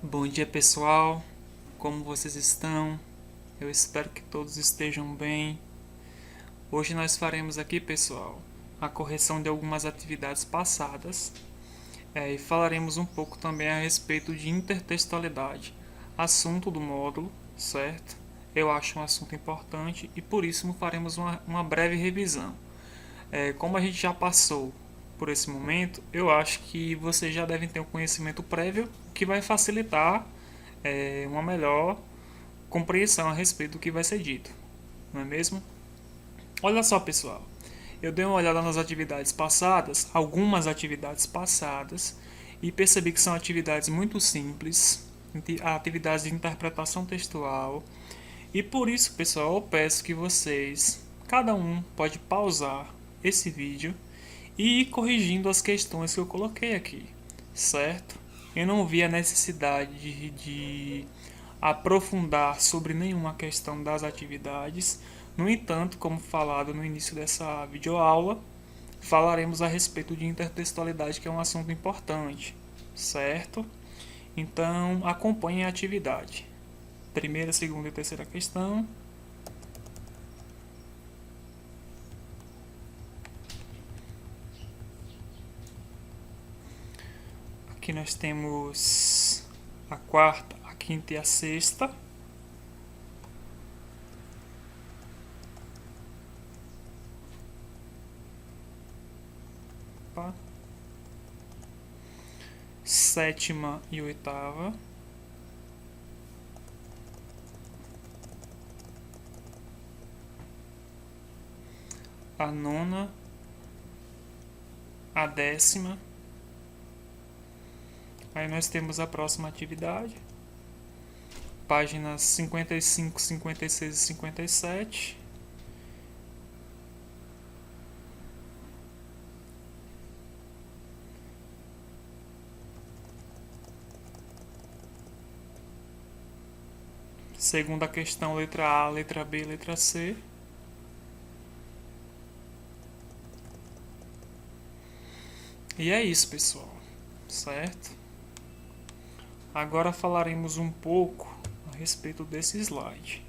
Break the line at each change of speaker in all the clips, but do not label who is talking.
Bom dia, pessoal. Como vocês estão? Eu espero que todos estejam bem. Hoje nós faremos aqui, pessoal, a correção de algumas atividades passadas e falaremos um pouco também a respeito de intertextualidade, assunto do módulo, certo? Eu acho um assunto importante e por isso faremos uma breve revisão. Como a gente já passou por esse momento, eu acho que vocês já devem ter um conhecimento prévio que vai facilitar uma melhor compreensão a respeito do que vai ser dito, não é mesmo? Olha só, pessoal, eu dei uma olhada nas atividades passadas, algumas atividades passadas, e percebi que são atividades muito simples, atividades de interpretação textual, e por isso, pessoal, eu peço que vocês, cada um pode pausar esse vídeo e ir corrigindo as questões que eu coloquei aqui, certo? Eu não vi a necessidade de aprofundar sobre nenhuma questão das atividades. No entanto, como falado no início dessa videoaula, falaremos a respeito de intertextualidade, que é um assunto importante, certo? Então, acompanhem a atividade. Primeira, segunda e terceira questão. Aqui nós temos a quarta, a quinta e a sexta. Opa. Sétima e oitava. A nona, a décima. Aí nós temos a próxima atividade, páginas 55, 56 e 57. Segunda questão, letra A, letra B, letra C. E é isso, pessoal, certo? Agora falaremos um pouco a respeito desse slide.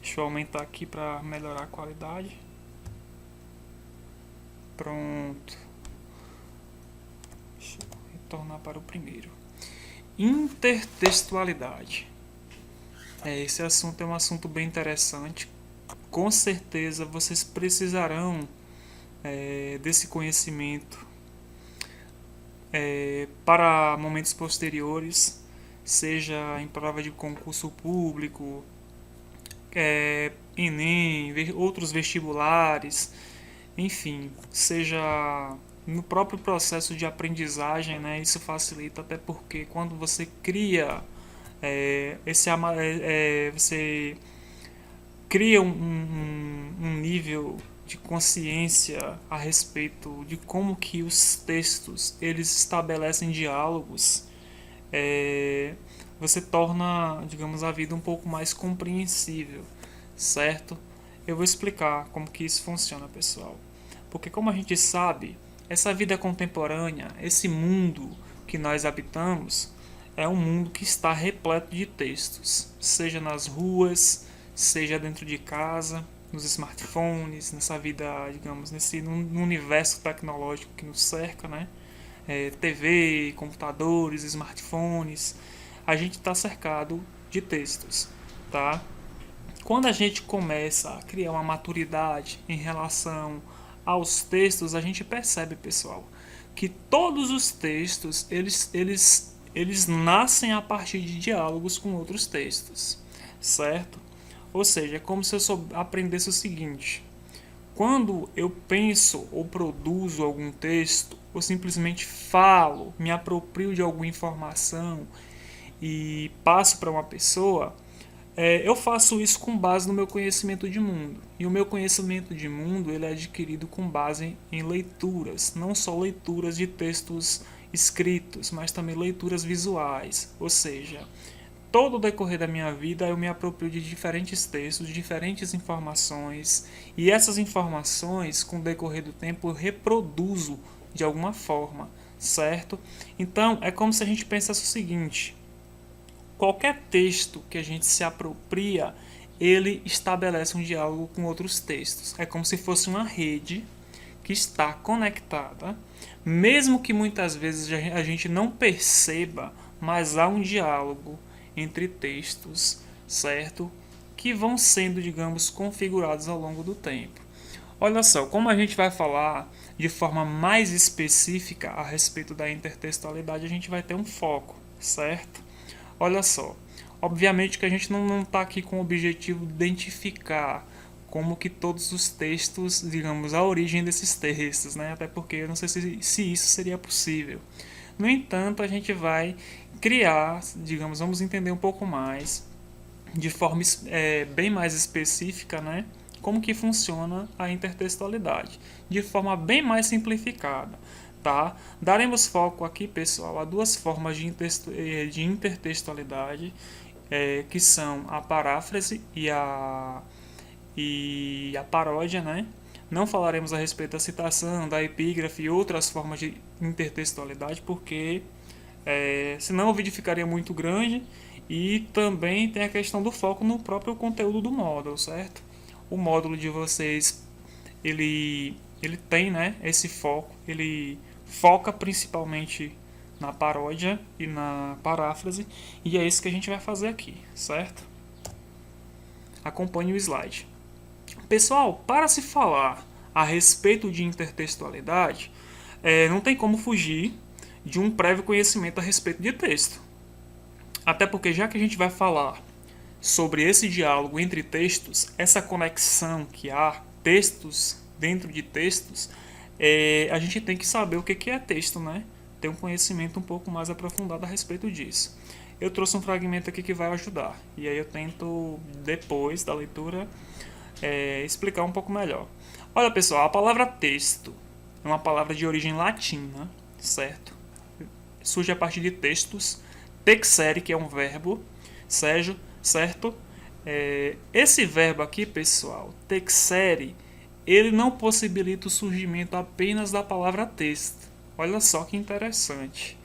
Deixa eu aumentar aqui para melhorar a qualidade. Pronto. Deixa eu retornar para o primeiro. Intertextualidade. Esse assunto é um assunto bem interessante. Com certeza vocês precisarão desse conhecimento para momentos posteriores, seja em prova de concurso público, Enem, outros vestibulares, enfim, seja no próprio processo de aprendizagem, né? Isso facilita até porque quando você cria você cria um nível de consciência a respeito de como que os textos eles estabelecem diálogos, você torna, digamos, a vida um pouco mais compreensível, certo? Eu vou explicar como que isso funciona, pessoal. Porque como a gente sabe, essa vida contemporânea, esse mundo que nós habitamos, é um mundo que está repleto de textos, seja nas ruas, seja dentro de casa, nos smartphones, nessa vida, digamos, nesse no universo tecnológico que nos cerca, né? TV, computadores, smartphones, a gente está cercado de textos, tá? Quando a gente começa a criar uma maturidade em relação aos textos, a gente percebe, pessoal, que todos os textos eles nascem a partir de diálogos com outros textos, certo? Ou seja, é como se eu aprendesse o seguinte: quando eu penso ou produzo algum texto, ou simplesmente falo, me aproprio de alguma informação e passo para uma pessoa, eu faço isso com base no meu conhecimento de mundo. E o meu conhecimento de mundo ele é adquirido com base em leituras, não só leituras de textos escritos, mas também leituras visuais. Ou seja, todo o decorrer da minha vida eu me aproprio de diferentes textos, de diferentes informações, e essas informações, com o decorrer do tempo, eu reproduzo de alguma forma, certo? Então, é como se a gente pensasse o seguinte: qualquer texto que a gente se apropria, ele estabelece um diálogo com outros textos. É como se fosse uma rede que está conectada, mesmo que muitas vezes a gente não perceba, mas há um diálogo entre textos, certo? Que vão sendo, digamos, configurados ao longo do tempo. Olha só, como a gente vai falar de forma mais específica a respeito da intertextualidade, a gente vai ter um foco, certo? Olha só, obviamente que a gente não está aqui com o objetivo de identificar como que todos os textos, digamos, a origem desses textos, né? Até porque eu não sei se isso seria possível. No entanto, a gente vai criar, digamos, vamos entender um pouco mais, de forma bem mais específica, né? Como que funciona a intertextualidade, de forma bem mais simplificada, tá? Daremos foco aqui, pessoal, a duas formas de intertextualidade, que são a paráfrase e a paródia, né? Não falaremos a respeito da citação, da epígrafe e outras formas de intertextualidade, porque senão o vídeo ficaria muito grande. E também tem a questão do foco no próprio conteúdo do módulo, certo? O módulo de vocês, ele tem, né, esse foco, ele foca principalmente na paródia e na paráfrase, e é isso que a gente vai fazer aqui, certo? Acompanhe o slide. Pessoal, para se falar a respeito de intertextualidade, não tem como fugir de um prévio conhecimento a respeito de texto. Até porque, já que a gente vai falar sobre esse diálogo entre textos, essa conexão que há, textos dentro de textos, a gente tem que saber o que é texto, né? Ter um conhecimento um pouco mais aprofundado a respeito disso. Eu trouxe um fragmento aqui que vai ajudar, e aí eu tento, depois da leitura, explicar um pouco melhor. Olha, pessoal, a palavra texto é uma palavra de origem latina, certo? Surge a partir de textos, texere, que é um verbo, certo? Esse verbo aqui, pessoal, texere, ele não possibilita o surgimento apenas da palavra texto. Olha só que interessante.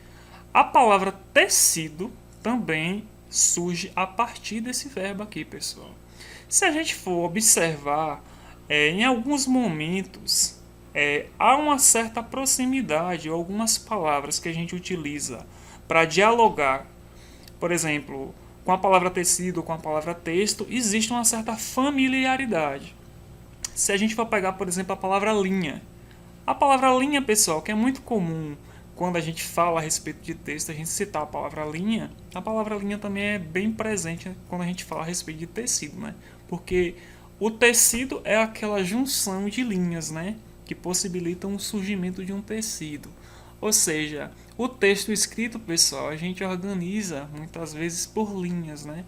A palavra tecido também surge a partir desse verbo aqui, pessoal. Se a gente for observar, em alguns momentos há uma certa proximidade, ou algumas palavras que a gente utiliza para dialogar, por exemplo, com a palavra tecido ou com a palavra texto, existe uma certa familiaridade. Se a gente for pegar, por exemplo, a palavra linha, pessoal, que é muito comum quando a gente fala a respeito de texto, a gente citar a palavra linha também é bem presente quando a gente fala a respeito de tecido, né? Porque o tecido é aquela junção de linhas, né? Que possibilitam o surgimento de um tecido. Ou seja, o texto escrito, pessoal, a gente organiza muitas vezes por linhas, né?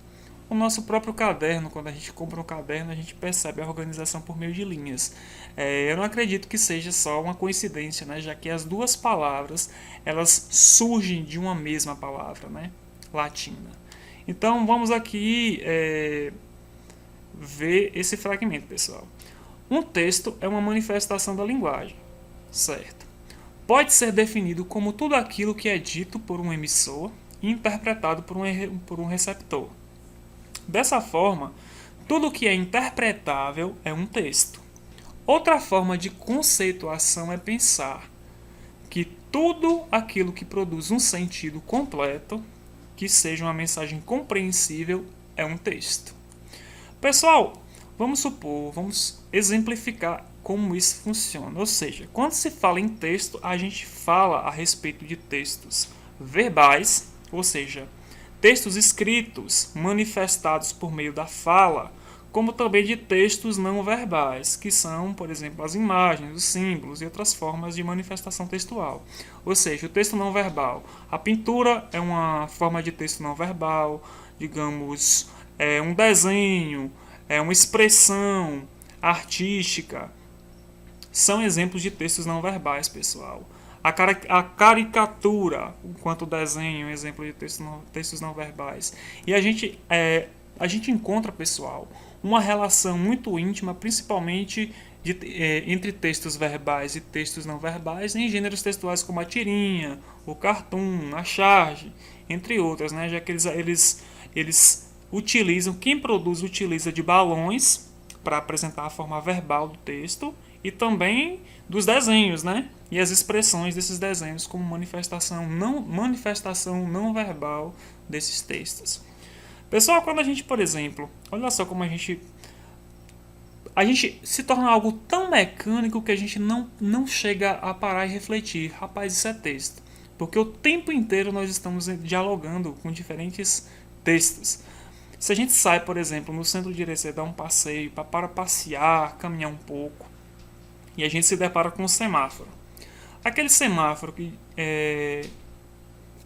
O nosso próprio caderno, quando a gente compra um caderno, a gente percebe a organização por meio de linhas. Eu não acredito que seja só uma coincidência, né? Já que as duas palavras, elas surgem de uma mesma palavra, né? Latina. Então, vamos aqui ver esse fragmento, pessoal. Um texto é uma manifestação da linguagem, certo? Pode ser definido como tudo aquilo que é dito por um emissor e interpretado por um receptor. Dessa forma, tudo que é interpretável é um texto. Outra forma de conceituação é pensar que tudo aquilo que produz um sentido completo, que seja uma mensagem compreensível, é um texto. Pessoal, vamos exemplificar como isso funciona. Ou seja, quando se fala em texto, a gente fala a respeito de textos verbais, ou seja, textos escritos manifestados por meio da fala, como também de textos não verbais, que são, por exemplo, as imagens, os símbolos e outras formas de manifestação textual. Ou seja, o texto não verbal. A pintura é uma forma de texto não verbal, digamos, um desenho, uma expressão artística. São exemplos de textos não verbais, pessoal. A caricatura, enquanto desenho, exemplo de textos não verbais. E a gente encontra, pessoal, uma relação muito íntima, principalmente entre textos verbais e textos não verbais, em gêneros textuais como a tirinha, o cartoon, a charge, entre outras, né? Já que eles eles utilizam, quem produz utiliza de balões para apresentar a forma verbal do texto e também dos desenhos, né? E as expressões desses desenhos como manifestação não verbal desses textos. Pessoal, quando a gente, por exemplo, olha só como a gente se torna algo tão mecânico que a gente não chega a parar e refletir. Rapaz, isso é texto. Porque o tempo inteiro nós estamos dialogando com diferentes textos. Se a gente sai, por exemplo, no centro de Irecê, dar um passeio, para passear, caminhar um pouco, e a gente se depara com um semáforo. Aquele semáforo que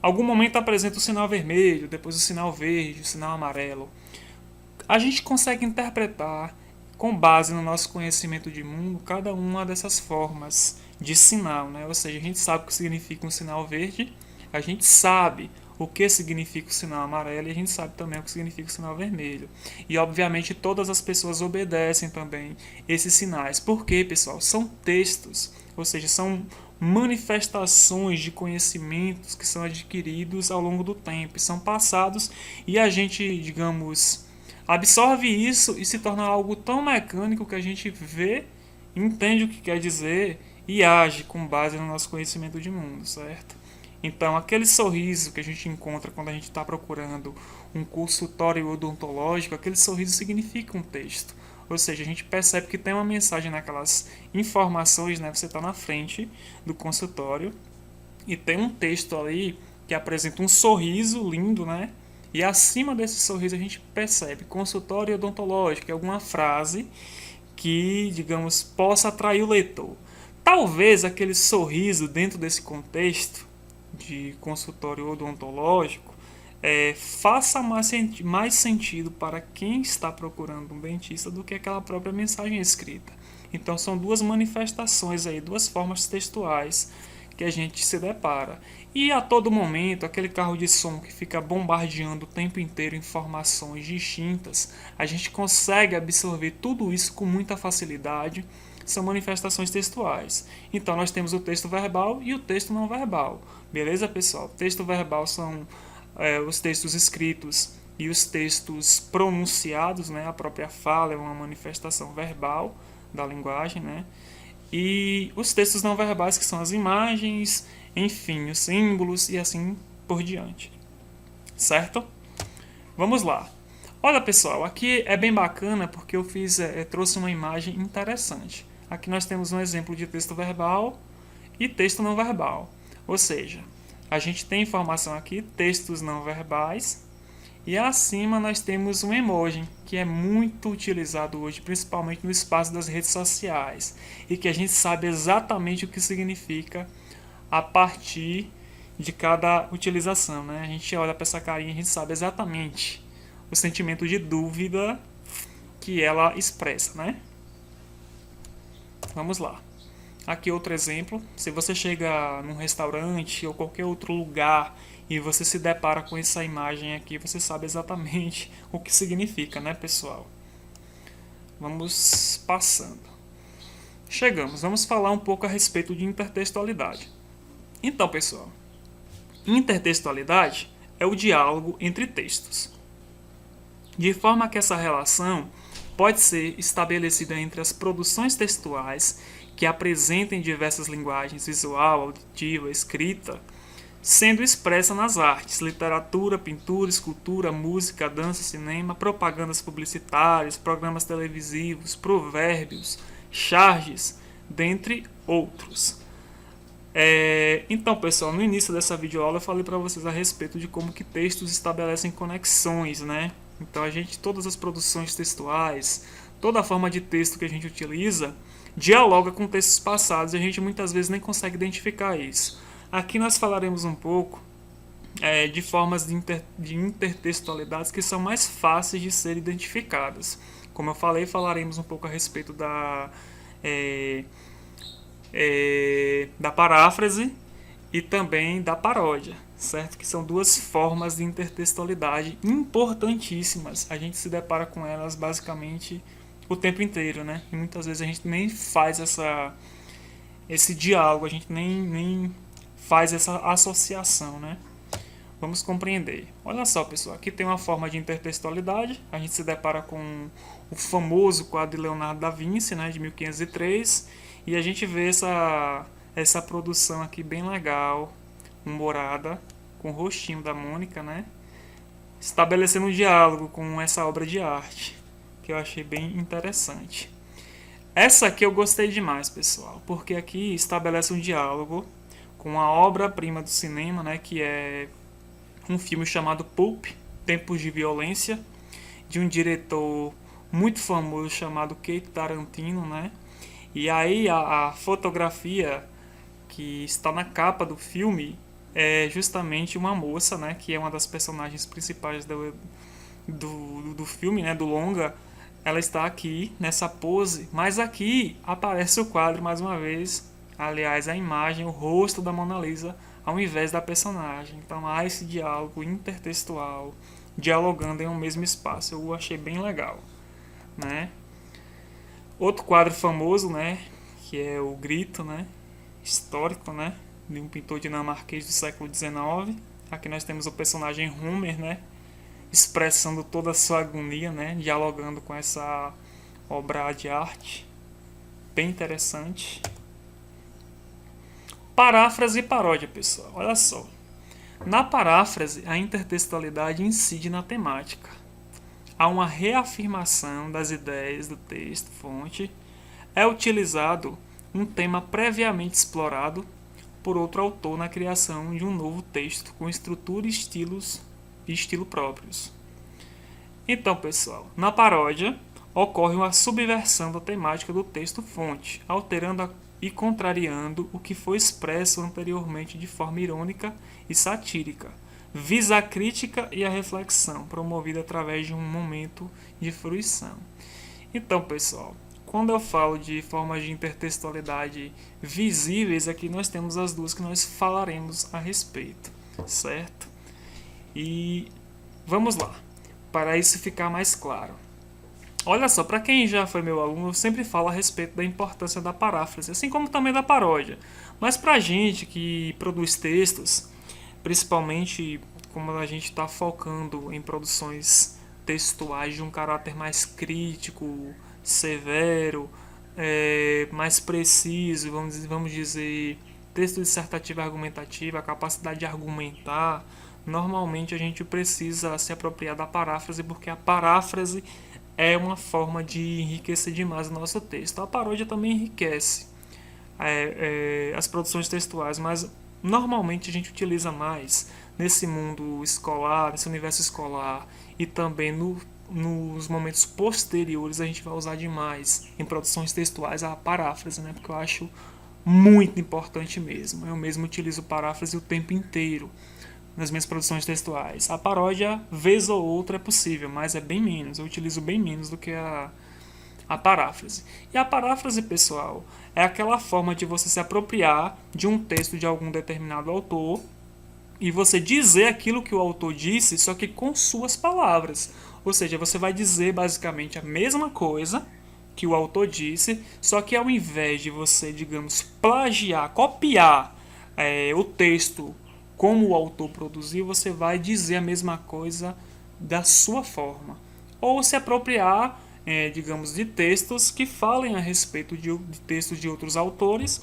algum momento apresenta o sinal vermelho, depois o sinal verde, o sinal amarelo. A gente consegue interpretar, com base no nosso conhecimento de mundo, cada uma dessas formas de sinal, né? Ou seja, a gente sabe o que significa um sinal verde, a gente sabe o que significa o sinal amarelo e a gente sabe também o que significa o sinal vermelho. E obviamente todas as pessoas obedecem também esses sinais. Por quê, pessoal? São textos, ou seja, são manifestações de conhecimentos que são adquiridos ao longo do tempo, são passados e a gente, digamos, absorve isso e se torna algo tão mecânico que a gente vê, entende o que quer dizer e age com base no nosso conhecimento de mundo, certo? Então, aquele sorriso que a gente encontra quando a gente está procurando um consultório odontológico, aquele sorriso significa um texto. Ou seja, a gente percebe que tem uma mensagem naquelas informações, né? Você está na frente do consultório e tem um texto ali que apresenta um sorriso lindo, né? E acima desse sorriso a gente percebe consultório odontológico, alguma frase que, digamos, possa atrair o leitor. Talvez aquele sorriso dentro desse contexto de consultório odontológico faça mais sentido para quem está procurando um dentista do que aquela própria mensagem escrita. Então são duas manifestações aí, duas formas textuais que a gente se depara. E a todo momento, aquele carro de som que fica bombardeando o tempo inteiro informações distintas, a gente consegue absorver tudo isso com muita facilidade. São manifestações textuais. Então nós temos o texto verbal e o texto não verbal. Beleza, pessoal? Texto verbal são os textos escritos e os textos pronunciados, né? A própria fala é uma manifestação verbal da linguagem, né? E os textos não verbais, que são as imagens, enfim, os símbolos e assim por diante. Certo? Vamos lá. Olha, pessoal, aqui é bem bacana porque eu trouxe uma imagem interessante. Aqui nós temos um exemplo de texto verbal e texto não verbal. Ou seja, a gente tem informação aqui, textos não verbais, e acima nós temos um emoji, que é muito utilizado hoje, principalmente no espaço das redes sociais, e que a gente sabe exatamente o que significa a partir de cada utilização, né? A gente olha para essa carinha e a gente sabe exatamente o sentimento de dúvida que ela expressa, né? Vamos lá. Aqui outro exemplo. Se você chega num restaurante ou qualquer outro lugar e você se depara com essa imagem aqui, você sabe exatamente o que significa, né, pessoal? Vamos passando. Chegamos. Vamos falar um pouco a respeito de intertextualidade. Então, pessoal, intertextualidade é o diálogo entre textos, de forma que essa relação pode ser estabelecida entre as produções textuais que apresentem diversas linguagens visual, auditiva, escrita, sendo expressa nas artes, literatura, pintura, escultura, música, dança, cinema, propagandas publicitárias, programas televisivos, provérbios, charges, dentre outros. Então, pessoal, no início dessa videoaula eu falei para vocês a respeito de como que textos estabelecem conexões, né? Então, todas as produções textuais, toda a forma de texto que a gente utiliza, dialoga com textos passados e a gente muitas vezes nem consegue identificar isso. Aqui nós falaremos um pouco de formas de intertextualidades que são mais fáceis de ser identificadas. Como eu falei, falaremos um pouco a respeito da paráfrase e também da paródia, certo? Que são duas formas de intertextualidade importantíssimas. A gente se depara com elas basicamente o tempo inteiro, né? E muitas vezes a gente nem faz esse diálogo, a gente nem faz essa associação, né? Vamos compreender. Olha só, pessoal, aqui tem uma forma de intertextualidade. A gente se depara com o famoso quadro de Leonardo da Vinci, né, de 1503, e a gente vê essa produção aqui bem legal, humorada, com o rostinho da Mônica, né, estabelecendo um diálogo com essa obra de arte, que eu achei bem interessante. Essa aqui eu gostei demais, pessoal, porque aqui estabelece um diálogo com a obra-prima do cinema, né, que é um filme chamado Pulp, Tempos de Violência, de um diretor muito famoso chamado Quentin Tarantino, né? E aí a fotografia que está na capa do filme é justamente uma moça, né, que é uma das personagens principais do filme, né, do longa. Ela está aqui nessa pose, mas aqui aparece o quadro mais uma vez, aliás, a imagem, o rosto da Mona Lisa ao invés da personagem. Então há esse diálogo intertextual, dialogando em um mesmo espaço. Eu achei bem legal, né? Outro quadro famoso, né, que é o Grito, né, histórico, né, de um pintor dinamarquês do século XIX. Aqui nós temos o personagem Homer, né, expressando toda a sua agonia, né, dialogando com essa obra de arte, bem interessante. Paráfrase e paródia, pessoal. Olha só. Na paráfrase, a intertextualidade incide na temática. Há uma reafirmação das ideias do texto-fonte. É utilizado um tema previamente explorado por outro autor na criação de um novo texto com estrutura e estilo próprios. Então, pessoal, na paródia ocorre uma subversão da temática do texto-fonte, alterando e contrariando o que foi expresso anteriormente de forma irônica e satírica, visa a crítica e a reflexão, promovida através de um momento de fruição. Então, pessoal, quando eu falo de formas de intertextualidade visíveis, aqui nós temos as duas que nós falaremos a respeito, certo? E vamos lá, para isso ficar mais claro. Olha só, para quem já foi meu aluno, eu sempre falo a respeito da importância da paráfrase, assim como também da paródia. Mas para a gente que produz textos, principalmente como a gente está focando em produções textuais de um caráter mais crítico, severo, mais preciso, vamos dizer, texto dissertativo e argumentativo, a capacidade de argumentar, normalmente a gente precisa se apropriar da paráfrase, porque a paráfrase é uma forma de enriquecer demais o nosso texto. A paródia também enriquece as produções textuais, mas normalmente a gente utiliza mais nesse mundo escolar, nesse universo escolar e também nos momentos posteriores a gente vai usar demais em produções textuais a paráfrase, né? Porque eu acho muito importante mesmo. Eu mesmo utilizo paráfrase o tempo inteiro nas minhas produções textuais. A paródia, vez ou outra, é possível, mas é bem menos. Eu utilizo bem menos do que a paráfrase. E a paráfrase, pessoal, é aquela forma de você se apropriar de um texto de algum determinado autor e você dizer aquilo que o autor disse, só que com suas palavras. Ou seja, você vai dizer basicamente a mesma coisa que o autor disse, só que ao invés de você, digamos, plagiar, copiar o texto como o autor produziu, você vai dizer a mesma coisa da sua forma. Ou se apropriar, digamos, de textos que falem a respeito de textos de outros autores,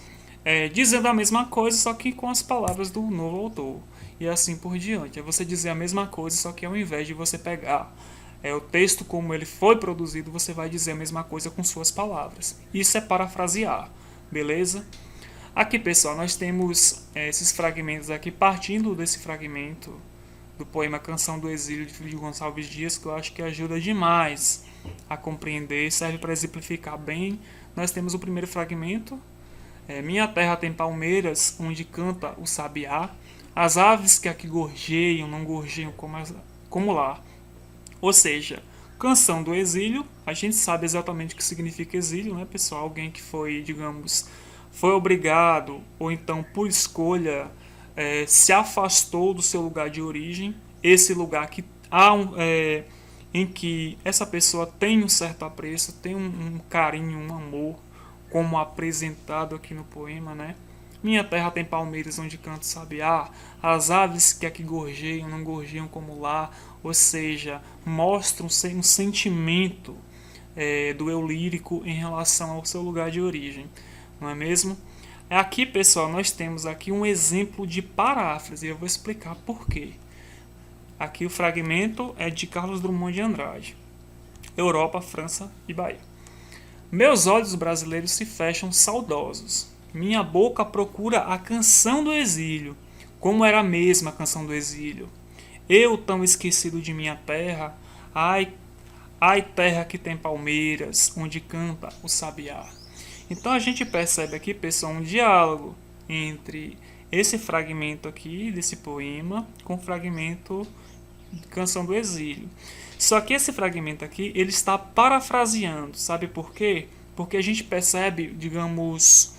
dizendo a mesma coisa, só que com as palavras do novo autor. E assim por diante. É você dizer a mesma coisa, só que ao invés de você pegar o texto como ele foi produzido, você vai dizer a mesma coisa com suas palavras. Isso é parafrasear, beleza? Aqui, pessoal, nós temos esses fragmentos aqui, partindo desse fragmento do poema Canção do Exílio de Filipe Gonçalves Dias, que eu acho que ajuda demais a compreender, serve para exemplificar bem. Nós temos o primeiro fragmento, Minha terra tem palmeiras, onde canta o sabiá, as aves que aqui gorjeiam, não gorjeiam como lá. Ou seja, Canção do Exílio, a gente sabe exatamente o que significa exílio, né, pessoal? Alguém que foi, digamos, foi obrigado ou então por escolha se afastou do seu lugar de origem, esse lugar que há em que essa pessoa tem um certo apreço, tem um carinho, um amor, como apresentado aqui no poema, né? Minha terra tem palmeiras onde canta o sabiá. As aves que aqui gorjeiam não gorjeiam como lá. Ou seja, mostram um sentimento do eu lírico em relação ao seu lugar de origem, não é mesmo? Aqui, pessoal, nós temos aqui um exemplo de paráfrase e eu vou explicar por quê. Aqui o fragmento é de Carlos Drummond de Andrade. Europa, França e Bahia. Meus olhos brasileiros se fecham saudosos. Minha boca procura a canção do exílio, como era a mesma canção do exílio. Eu, tão esquecido de minha terra, ai, ai terra que tem palmeiras, onde canta o sabiá. Então a gente percebe aqui, pessoal, um diálogo entre esse fragmento aqui desse poema com o fragmento de Canção do Exílio. Só que esse fragmento aqui, ele está parafraseando, sabe por quê? Porque a gente percebe, digamos,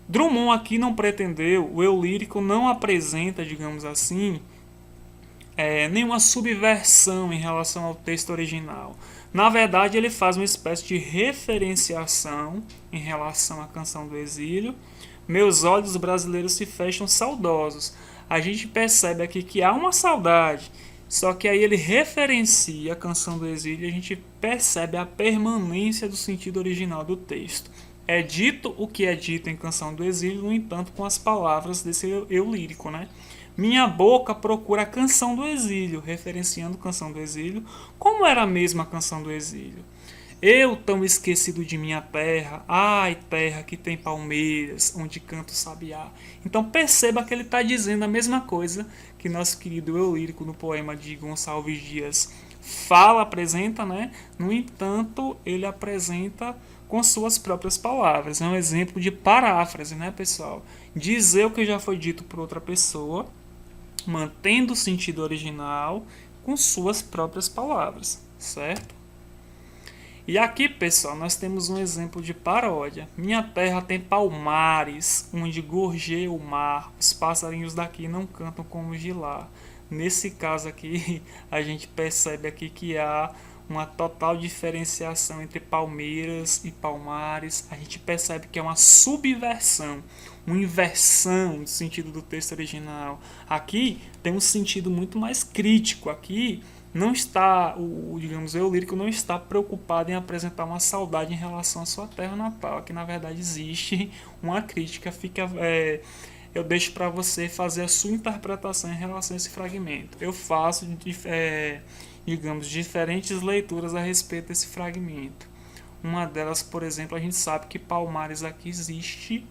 Drummond aqui não pretendeu, o eu lírico não apresenta, digamos assim, nenhuma subversão em relação ao texto original. Na verdade, ele faz uma espécie de referenciação em relação à Canção do Exílio. Meus olhos brasileiros se fecham saudosos. A gente percebe aqui que há uma saudade, só que aí ele referencia a Canção do Exílio e a gente percebe a permanência do sentido original do texto. É dito o que é dito em Canção do Exílio, no entanto, com as palavras desse eu lírico, né? Minha boca procura a Canção do Exílio, referenciando Canção do Exílio, como era a mesma Canção do Exílio. Eu, tão esquecido de minha terra, ai terra que tem palmeiras, onde canta o sabiá. Então perceba que ele está dizendo a mesma coisa que nosso querido eu lírico no poema de Gonçalves Dias apresenta, né? No entanto, ele apresenta com suas próprias palavras. É um exemplo de paráfrase, né, pessoal? Dizer o que já foi dito por outra pessoa, mantendo o sentido original com suas próprias palavras, certo? E aqui, pessoal, nós temos um exemplo de paródia. Minha terra tem palmares, onde gorjeia o mar. Os passarinhos daqui não cantam como os de lá. Nesse caso aqui, a gente percebe aqui que há uma total diferenciação entre palmeiras e palmares. A gente percebe que é uma subversão, uma inversão do sentido do texto original. Aqui tem um sentido muito mais crítico. Aqui não está, digamos, o eu lírico não está preocupado em apresentar uma saudade em relação à sua terra natal. Aqui, na verdade, existe uma crítica. Eu deixo para você fazer a sua interpretação em relação a esse fragmento. Eu faço, digamos, diferentes leituras a respeito desse fragmento. Uma delas, por exemplo, a gente sabe que Palmares aqui existe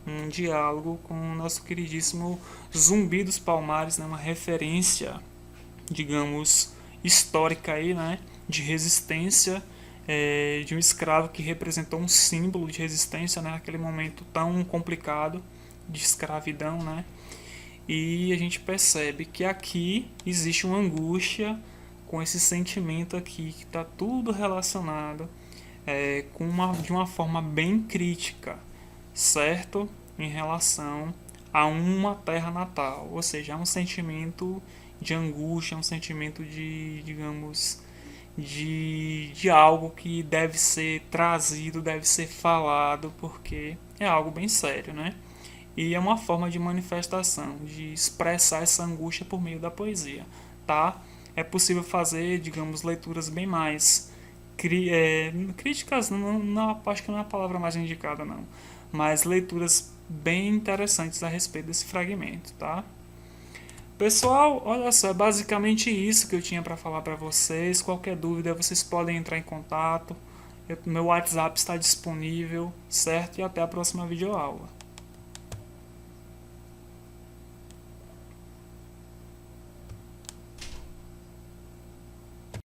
um diálogo com o nosso queridíssimo Zumbi dos Palmares, né? Uma referência, digamos, histórica aí, né? De resistência de um escravo que representou um símbolo de resistência, né? Naquele momento tão complicado de escravidão, né? E a gente percebe que aqui existe uma angústia com esse sentimento aqui, que está tudo relacionado de uma forma bem crítica, certo? Em relação a uma terra natal, ou seja, é um sentimento de angústia, um sentimento de, digamos, de algo que deve ser trazido, deve ser falado, porque é algo bem sério, né? E é uma forma de manifestação, de expressar essa angústia por meio da poesia, tá? É possível fazer, digamos, leituras bem mais críticas, não, acho que não é a palavra mais indicada, não, mas leituras bem interessantes a respeito desse fragmento, tá? Pessoal, olha só, é basicamente isso que eu tinha para falar para vocês. Qualquer dúvida, vocês podem entrar em contato. Meu WhatsApp está disponível, certo? E até a próxima videoaula.